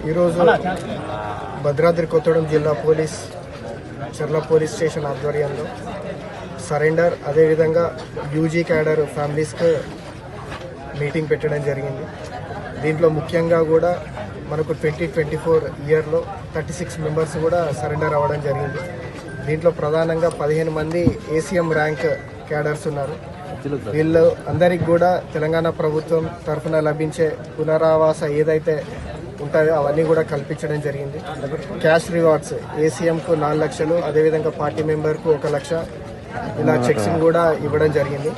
ఈరోజు భద్రాద్రి కొత్తగూడెం జిల్లా పోలీస్ చర్ల police station ఆధ్వర్యంలో సరెండర్ అదేవిధంగా యూజీ క్యాడర్ ఫ్యామిలీస్కి మీటింగ్ పెట్టడం జరిగింది. దీంట్లో ముఖ్యంగా కూడా మనకు 2024 ఇయర్లో 36 మెంబర్స్ కూడా సరెండర్ అవ్వడం జరిగింది. దీంట్లో ప్రధానంగా 15 మంది ఏసీఎం ర్యాంక్ క్యాడర్స్ ఉన్నారు. వీళ్ళు అందరికి కూడా తెలంగాణ ప్రభుత్వం తరఫున లభించే పునరావాస ఏదైతే ఉంటాయో అవన్నీ కూడా కల్పించడం జరిగింది. క్యాష్ రివార్డ్స్ ఏసీఎంకు 4 లక్షలు, అదేవిధంగా పార్టీ మెంబర్కు 1 లక్ష ఇలా చెక్స్ కూడా ఇవ్వడం జరిగింది.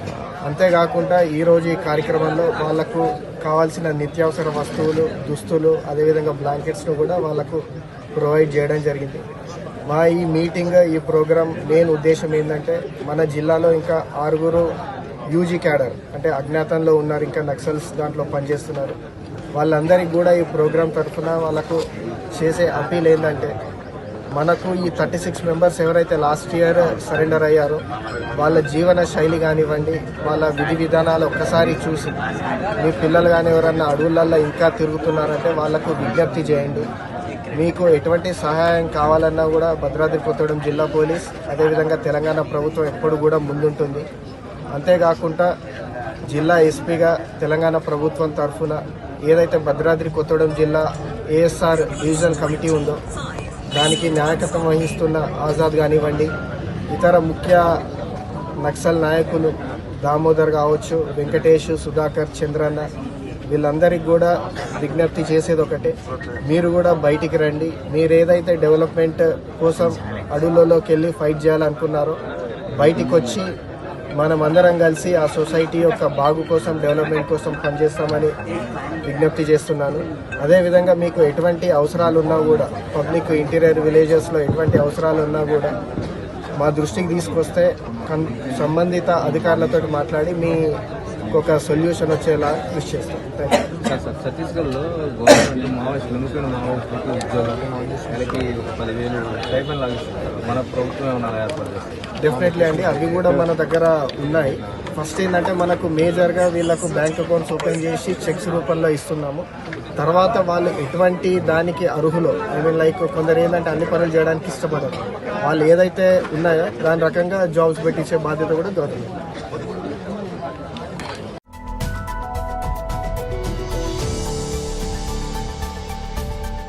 అంతేకాకుండా ఈరోజు ఈ కార్యక్రమంలో వాళ్లకు కావాల్సిన నిత్యావసర వస్తువులు, దుస్తులు, అదేవిధంగా బ్లాంకెట్స్ను కూడా వాళ్లకు ప్రొవైడ్ చేయడం జరిగింది. మా ఈ మీటింగ్, ఈ ప్రోగ్రాం మెయిన్ ఉద్దేశం ఏంటంటే మన జిల్లాలో ఇంకా 6 యూజీ క్యాడర్ అంటే అజ్ఞాతంలో ఉన్నారు, ఇంకా నక్సల్స్ దాంట్లో పనిచేస్తున్నారు. వాళ్ళందరికీ కూడా ఈ ప్రోగ్రాం తరఫున వాళ్ళకు చేసే అపీల్ ఏంటంటే మనకు ఈ 36 మెంబర్స్ ఎవరైతే లాస్ట్ ఇయర్ సరెండర్ అయ్యారో వాళ్ళ జీవన శైలి కానివ్వండి, వాళ్ళ విధి విధానాలు ఒక్కసారి చూసి మీ పిల్లలు కానీ ఎవరన్నా అడవులల్లో ఇంకా తిరుగుతున్నారంటే వాళ్ళకు విజ్ఞప్తి చేయండి. మీకు ఎటువంటి సహాయం కావాలన్నా కూడా భద్రాద్రి కొత్తగూడెం జిల్లా పోలీస్ అదేవిధంగా తెలంగాణ ప్రభుత్వం ఎప్పుడు కూడా ముందుంటుంది. అంతేకాకుండా జిల్లా ఎస్పీగా తెలంగాణ ప్రభుత్వం తరఫున ఏదైతే భద్రాద్రి కొత్తగూడెం జిల్లా ఏఎస్ఆర్ డివిజనల్ కమిటీ ఉందో దానికి నాయకత్వం వహిస్తున్న ఆజాద్ కానివ్వండి, ఇతర ముఖ్య నక్సల్ నాయకులు దామోదర్ కావచ్చు, వెంకటేష్, సుధాకర్, చంద్రన్న, వీళ్ళందరికీ కూడా విజ్ఞప్తి చేసేది ఒకటే, మీరు కూడా బయటికి రండి. మీరు ఏదైతే డెవలప్మెంట్ కోసం అడవులలోకి వెళ్ళి ఫైట్ చేయాలనుకున్నారో బయటికి వచ్చి మనమందరం కలిసి ఆ సొసైటీ యొక్క బాగు కోసం, డెవలప్మెంట్ కోసం పనిచేస్తామని విజ్ఞప్తి చేస్తున్నాను. అదేవిధంగా మీకు ఎటువంటి అవసరాలు ఉన్నా కూడా, పబ్లిక్ ఇంటీరియర్ విలేజెస్లో ఎటువంటి అవసరాలు ఉన్నా కూడా మా దృష్టికి తీసుకొస్తే సంబంధిత అధికారులతో మాట్లాడి మీ ఒక సొల్యూషన్ వచ్చేలా కృషి చేస్తాం. ఛత్తీస్గఢ్లో గవర్నమెంట్ మావోయిస్టులు, ఎన్నికైన మావోయిస్టులకు ఉద్యోగాలు నెలకి 10,000 స్టైపెండ్ లాగిస్తున్నారు. మన ప్రభుత్వం ఏమైనా ఏర్పాటు చేస్తుంది? డెఫినెట్లీ అండి, అవి కూడా మన దగ్గర ఉన్నాయి. ఫస్ట్ ఏంటంటే మనకు మేజర్గా వీళ్ళకు బ్యాంక్ అకౌంట్స్ ఓపెన్ చేసి చెక్స్ రూపంలో ఇస్తున్నాము. తర్వాత వాళ్ళు ఎటువంటి దానికి అర్హులో, లైక్ కొందరు ఏంటంటే అన్ని పనులు చేయడానికి ఇష్టపడరు, వాళ్ళు ఏదైతే ఉన్నాయో దాని రకంగా జాబ్స్ పెట్టించే బాధ్యత కూడా గవర్నమెంట్.